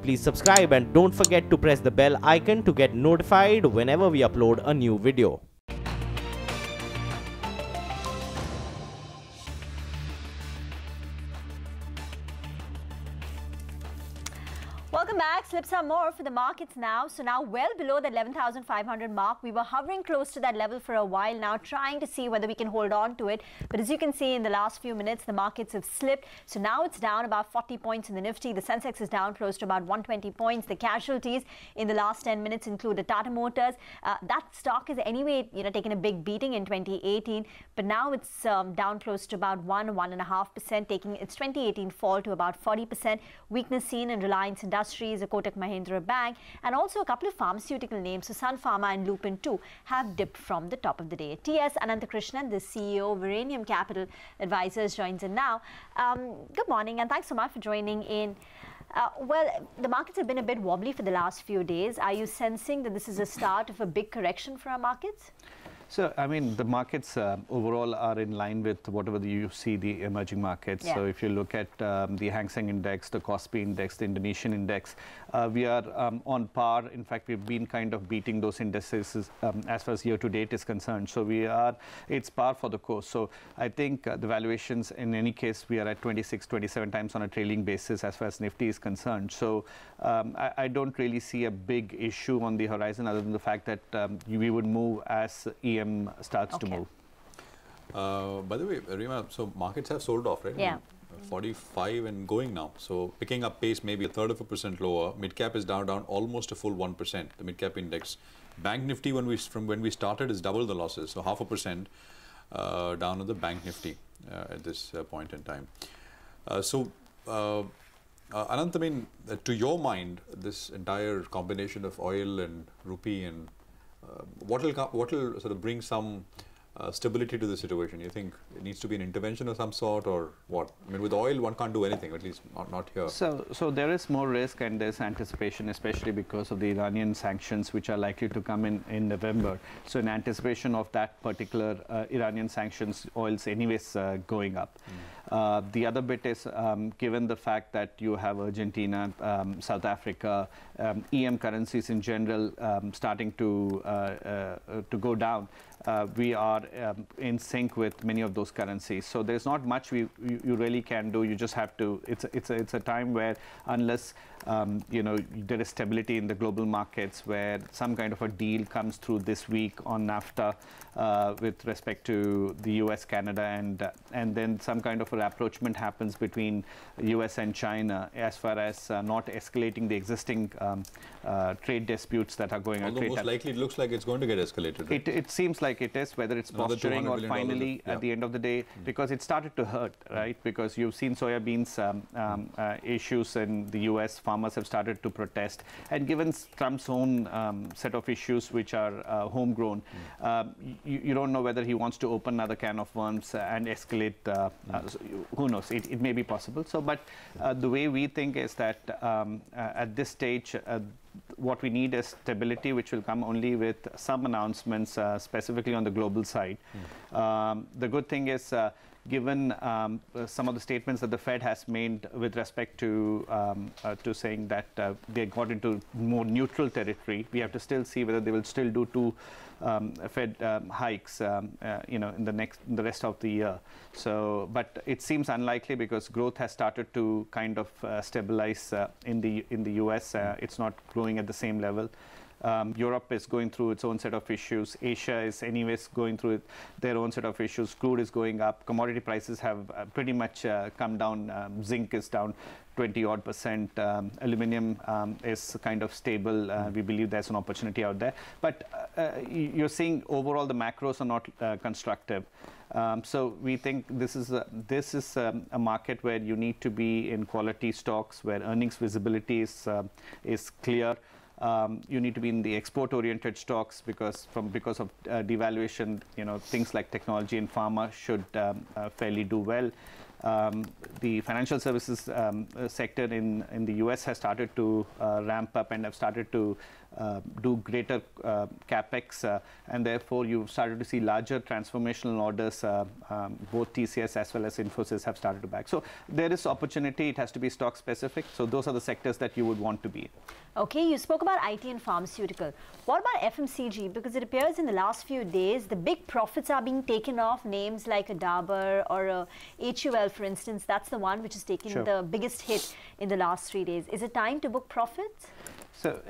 please subscribe and don't forget to press the bell icon to get notified whenever we upload a new video. Welcome back. Slips are more for the markets now. So now well below the 11,500 mark. We were hovering close to that level for a while now, trying to see whether we can hold on to it. But as you can see in the last few minutes, the markets have slipped. So now it's down about 40 points in the Nifty. The Sensex is down close to about 120 points. The casualties in the last 10 minutes include the Tata Motors. That stock has anyway, taken a big beating in 2018. But now it's down close to about 1.5%, taking its 2018 fall to about 40%. Weakness seen in Reliance Industries, the Kotak Mahindra Bank, and also a couple of pharmaceutical names. So Sun Pharma and Lupin too have dipped from the top of the day. T.S. Anantakrishnan, the CEO of Varanium Capital Advisors, joins in now. Good morning and thanks so much for joining in. Well, the markets have been a bit wobbly for the last few days. Are you sensing that this is a start of a big correction for our markets? So, I mean, the markets overall are in line with whatever you see the emerging markets. Yeah. So, if you look at the Hang Seng Index, the Kospi Index, the Indonesian Index, we are on par. In fact, we've been kind of beating those indices as far as year to date is concerned. So, it's par for the course. So, I think the valuations, in any case, we are at 26, 27 times on a trailing basis as far as Nifty is concerned. So, I don't really see a big issue on the horizon other than the fact that we would move as EM starts to move. By the way, Rima, so markets have sold off, right? Yeah. 45 and going now. So picking up pace, maybe 1/3% lower. Mid cap is down almost a full 1%. The mid cap index. Bank Nifty, from when we started, is double the losses. So 0.5% down on the Bank Nifty at this point in time. Anant, I mean, to your mind, this entire combination of oil and rupee and what will sort of bring some stability to the situation? You think it needs to be an intervention of some sort, or what? I mean, with oil, one can't do anything, at least not here. So there is more risk and there's anticipation, especially because of the Iranian sanctions, which are likely to come in November. So in anticipation of that particular Iranian sanctions, oil's anyways going up. The other bit is, given the fact that you have Argentina, South Africa, EM currencies in general starting to go down, we are in sync with many of those currencies. So there's not much you really can do. You just have to. It's a time where unless there is stability in the global markets, where some kind of a deal comes through this week on NAFTA with respect to the US, Canada, and then some kind of a rapprochement happens between US and China as far as not escalating the existing trade disputes that are going on. Although most likely it looks like it's going to get escalated. Right? It seems like it is, whether it's posturing or finally at the end of the day, because it started to hurt, right? Because you've seen soybeans issues in the US, farmers have started to protest, and given Trump's own set of issues which are homegrown, you don't know whether he wants to open another can of worms and escalate. Who knows? It may be possible. So, but the way we think is that at this stage, what we need is stability, which will come only with some announcements, specifically on the global side. The good thing is, given some of the statements that the Fed has made with respect to saying that they got into more neutral territory, we have to still see whether they will still do two Fed hikes, in the rest of the year. So, but it seems unlikely because growth has started to kind of stabilize in the US. It's not growing at the same level. Europe is going through its own set of issues. Asia is anyways going through their own set of issues. Crude is going up. Commodity prices have pretty much come down. Zinc is down 20-odd%. Aluminium is kind of stable. We believe there's an opportunity out there. But you're seeing overall the macros are not constructive. So we think this is a market where you need to be in quality stocks, where earnings visibility is clear. You need to be in the export-oriented stocks because of devaluation. Things like technology and pharma should fairly do well. the financial services sector in the US has started to ramp up and have started to do greater capex, and therefore you've started to see larger transformational orders. Both TCS as well as Infosys have started to back. So there is opportunity. It has to be stock specific. So those are the sectors that you would want to be in. Okay, you spoke about IT and pharmaceutical. What about FMCG? Because it appears in the last few days, the big profits are being taken off names like a Dabur or a HUL, for instance. That's the one which has taken the biggest hit in the last 3 days. Is it time to book profits?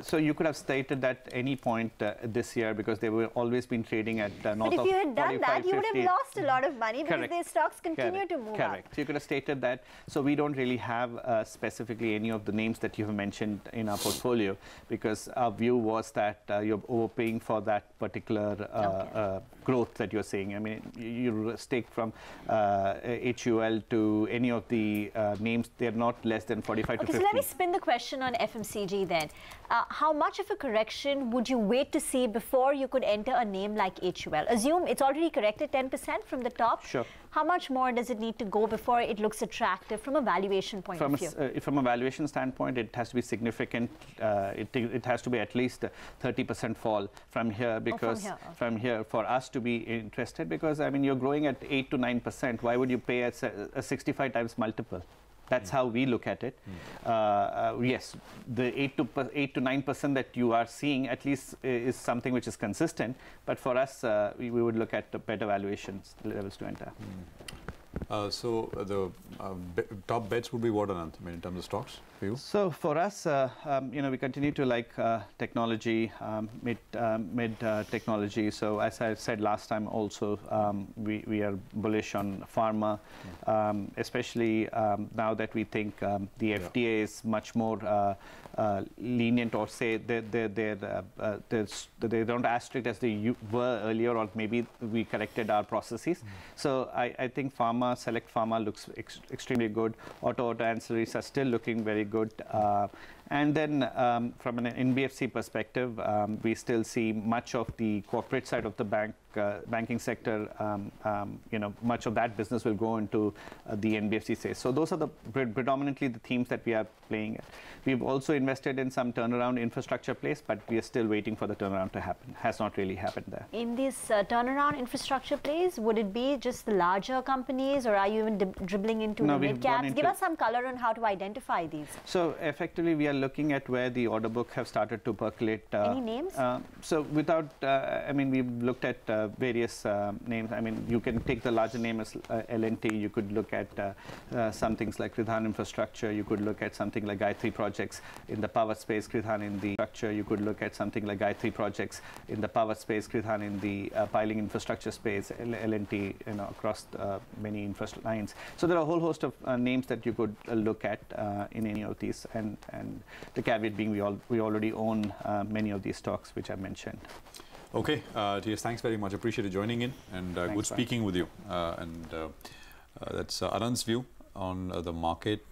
So you could have stated that at any point this year, because they were always been trading at north of 45, 50. But if you had done that, you would have lost a lot of money because their stocks continue to move up. Correct. So you could have stated that. So we don't really have specifically any of the names that you have mentioned in our portfolio, because our view was that you're overpaying for that particular growth that you're seeing. I mean, you stake from HUL to any of the names, they're not less than 45 to 50. So let me spin the question on FMCG then. How much of a correction would you wait to see before you could enter a name like HUL? Assume it's already corrected 10% from the top. Sure. How much more does it need to go before it looks attractive from a valuation point of view? From a valuation standpoint, it has to be significant. It has to be at least a 30% fall from here, because from here for us to be interested, because I mean you're growing at 8 to 9%. Why would you pay a 65 times multiple? That's how we look at it. Yes, the 8 to 9% that you are seeing at least is something which is consistent. But for us, we would look at the better valuations levels to enter. So the top bets would be what, Anant? I mean, in terms of stocks for you? So for us, we continue to like technology, mid technology. So as I said last time, also we are bullish on pharma, especially now that we think the FDA is much more lenient, or say they don't as strict as they were earlier, or maybe we corrected our processes. So I think select pharma looks extremely good. Auto ancillaries are still looking very good. And then from an NBFC perspective, we still see much of the corporate side of the banking sector, much of that business will go into the NBFC space. So those are predominantly the themes that we are playing at. We've also invested in some turnaround infrastructure plays, but we are still waiting for the turnaround to happen. Has not really happened there. In these turnaround infrastructure plays, would it be just the larger companies, or are you even dribbling into the mid-caps? Give us some color on how to identify these. So effectively, we are looking at where the order book have started to percolate. Any names? So without, we've looked at various names. I mean, you can take the larger name as L&T. You could look at some things like Kridhan Infrastructure. You could look at something like Gayatri Projects in the power space, Kridhan in the structure. You could look at something like Gayatri Projects in the power space, Kridhan in the piling infrastructure space, L&T across many infrastructure lines. So there are a whole host of names that you could look at in any of these, and the caveat being we already own many of these stocks which I mentioned. Okay, TS, thanks very much. Appreciate you joining in, and good speaking with you. That's Anand's view on the market.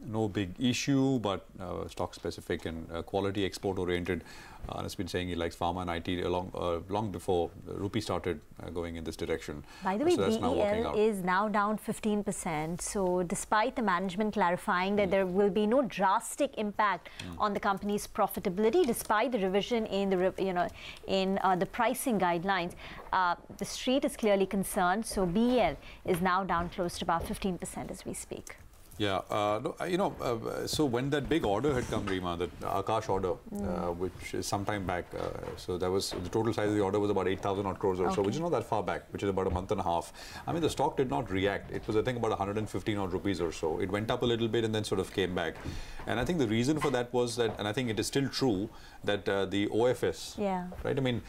No big issue, but stock specific and quality export oriented. Anand's been saying he likes pharma and IT long before the rupee started going in this direction. By the way, BEL is now down 15%. So despite the management clarifying that there will be no drastic impact on the company's profitability, despite the revision in the the pricing guidelines, the street is clearly concerned. So BEL is now down close to about 15% as we speak. Yeah, so when that big order had come, Reema, that Akash order, which is some time back, so that was the total size of the order was about 8,000 odd crores or so, which is not that far back, which is about a month and a half. I mean, the stock did not react. It was, I think, about 115 odd rupees or so. It went up a little bit and then sort of came back. And I think the reason for that was that, and I think it is still true, that the OFS, right? I mean,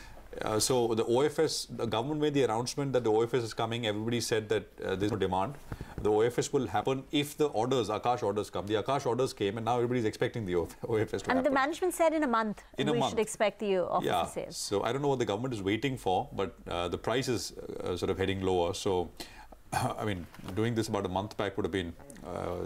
so the OFS, the government made the announcement that the OFS is coming. Everybody said that there's no demand. The OFS will happen if the orders, Akash orders come. The Akash orders came, and now everybody's expecting the OFS to happen. And the management said in a month we should expect the office sales. So I don't know what the government is waiting for, but the price is sort of heading lower. So I mean, doing this about a month back would have been,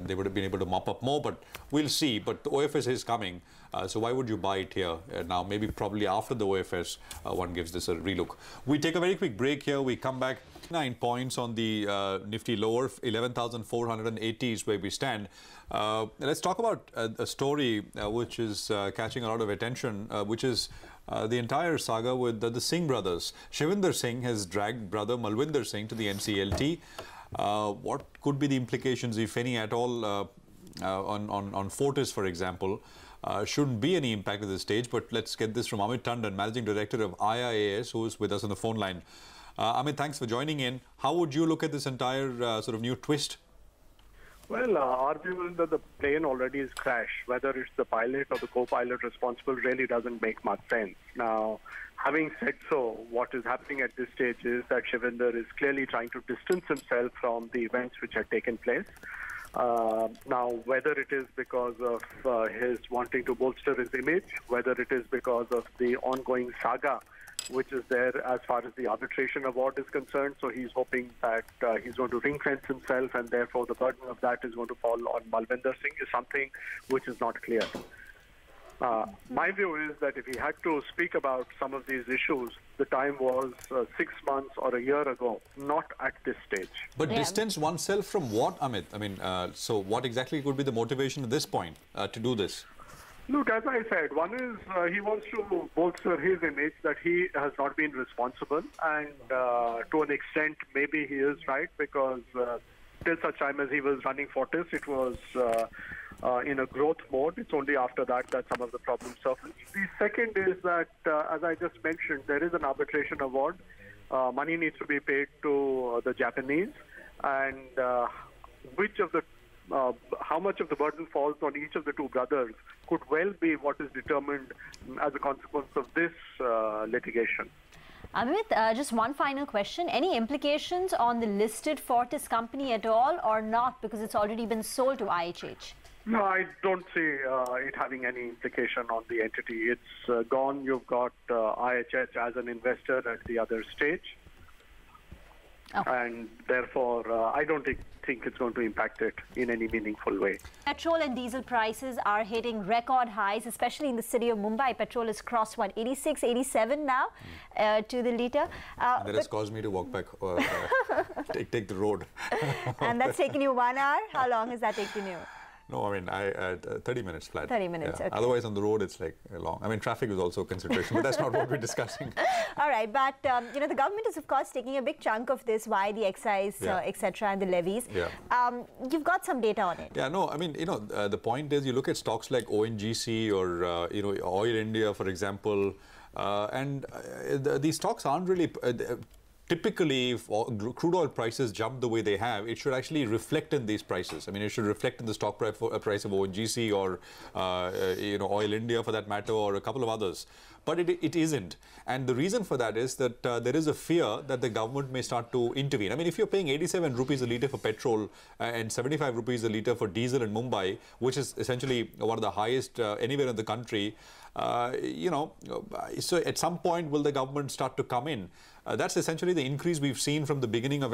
they would have been able to mop up more, but we'll see. But the OFS is coming, so why would you buy it here now? Maybe probably after the OFS, one gives this a relook. We take a very quick break here. We come back. 9 points on the Nifty lower, 11,480 is where we stand. Let's talk about a story which is catching a lot of attention, which is the entire saga with the Singh brothers. Shivinder Singh has dragged brother Malvinder Singh to the NCLT. What could be the implications, if any at all, on Fortis, for example? Shouldn't be any impact at this stage, but let's get this from Amit Tandon, Managing Director of IIAS, who is with us on the phone line. Amit, thanks for joining in. How would you look at this entire sort of new twist? Well, our view is that the plane already is crashed. Whether it's the pilot or the co-pilot responsible really doesn't make much sense. Now, having said so, what is happening at this stage is that Shivinder is clearly trying to distance himself from the events which had taken place. Now, whether it is because of his wanting to bolster his image, whether it is because of the ongoing saga which is there as far as the arbitration award is concerned, so he's hoping that he's going to ring-fence himself, and therefore the burden of that is going to fall on Malvinder Singh, is something which is not clear. My view is that if he had to speak about some of these issues, the time was 6 months or a year ago, not at this stage. But distance oneself from what, Amit? I mean, so what exactly could be the motivation at this point to do this? Look, as I said, one is he wants to bolster his image that he has not been responsible, and to an extent maybe he is right, because till such time as he was running Fortis, it was in a growth mode. It's only after that that some of the problems surfaced. The second is that, as I just mentioned, there is an arbitration award. Money needs to be paid to the Japanese, and how much of the burden falls on each of the two brothers could well be what is determined as a consequence of this litigation. Amit, just one final question. Any implications on the listed Fortis company at all, or not, because it's already been sold to IHH? No, I don't see it having any implication on the entity. It's gone. You've got IHH as an investor at the other stage. Oh. And therefore, I don't think it's going to impact it in any meaningful way. Petrol and diesel prices are hitting record highs, especially in the city of Mumbai. Petrol has crossed, what, 86, 87 now to the litre. That has caused me to walk back, take the road. And that's taken you 1 hour? How long has that taken you? No, I mean, 30 minutes flat. 30 minutes, yeah. okay. Otherwise, on the road, it's like long. I mean, traffic is also a consideration, but that's not what we're discussing. All right, but, you know, the government is, of course, taking a big chunk of this via the excise, etc., and the levies. Yeah. You've got some data on it. Yeah, no, I mean, you know, the point is you look at stocks like ONGC or, you know, Oil India, for example, and these stocks aren't really... Typically, if crude oil prices jump the way they have, it should actually reflect in these prices. I mean, it should reflect in the stock price of ONGC or, you know, Oil India for that matter, or a couple of others. But it isn't. And the reason for that is that there is a fear that the government may start to intervene. I mean, if you're paying 87 rupees a litre for petrol and 75 rupees a litre for diesel in Mumbai, which is essentially one of the highest anywhere in the country, you know, so at some point will the government start to come in? That's essentially the increase we've seen from the beginning of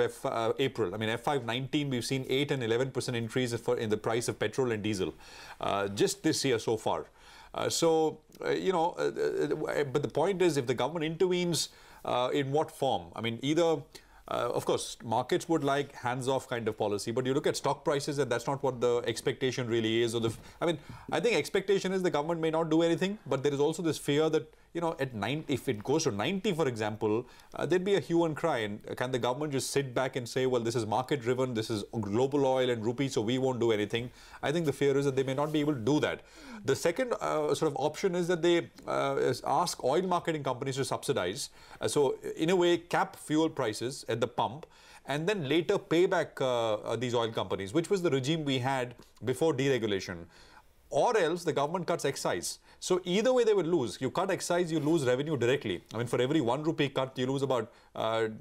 April. I mean, F519, we've seen 8 and 11% increase in the price of petrol and diesel just this year so far. You know, but the point is, if the government intervenes, in what form? I mean, either... of course, markets would like hands-off kind of policy, but you look at stock prices and that's not what the expectation really is. Or I mean, I think expectation is the government may not do anything, but there is also this fear that, you know, at 90, if it goes to 90, for example, there'd be a hue and cry. And can the government just sit back and say, well, this is market-driven, this is global oil and rupee, so we won't do anything? I think the fear is that they may not be able to do that. The second sort of option is that they ask oil marketing companies to subsidize. So, in a way, cap fuel prices at the pump, and then later pay back these oil companies, which was the regime we had before deregulation. Or else the government cuts excise. So either way they will lose. You cut excise, you lose revenue directly. I mean, for every 1 rupee cut, you lose about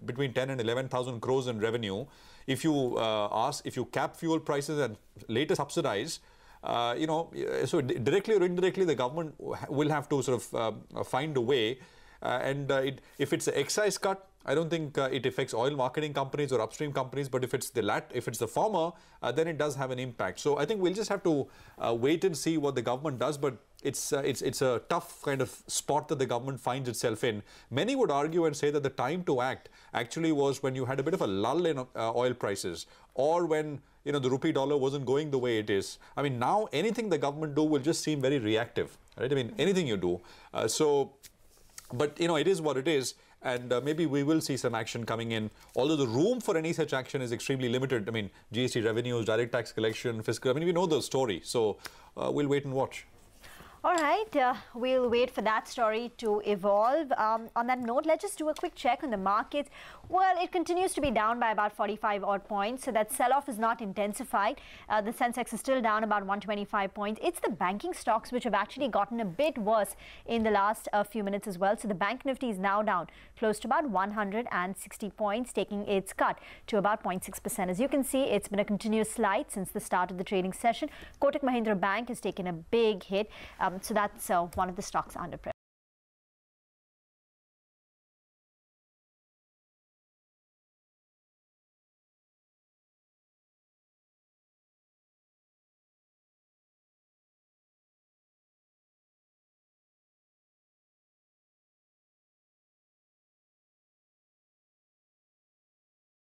between 10 and 11,000 crores in revenue. If you cap fuel prices and later subsidize, you know, so directly or indirectly, the government will have to sort of find a way. If it's an excise cut, I don't think it affects oil marketing companies or upstream companies, but if it's the former, then it does have an impact. So I think we'll just have to wait and see what the government does. But it's a tough kind of spot that the government finds itself in. Many would argue and say that the time to act actually was when you had a bit of a lull in oil prices, or when the rupee dollar wasn't going the way it is. I mean, now anything the government do will just seem very reactive, right? I mean, anything you do. But it is what it is. And maybe we will see some action coming in, although the room for any such action is extremely limited. I mean, GST revenues, direct tax collection, fiscal, I mean, we know the story. So we'll wait and watch. All right, we'll wait for that story to evolve. On that note, let's just do a quick check on the markets. Well, it continues to be down by about 45 odd points, so that sell-off is not intensified. The Sensex is still down about 125 points. It's the banking stocks which have actually gotten a bit worse in the last few minutes as well. So the Bank Nifty is now down close to about 160 points, taking its cut to about 0.6%. As you can see, it's been a continuous slide since the start of the trading session. Kotak Mahindra Bank has taken a big hit. So that's one of the stocks under pressure.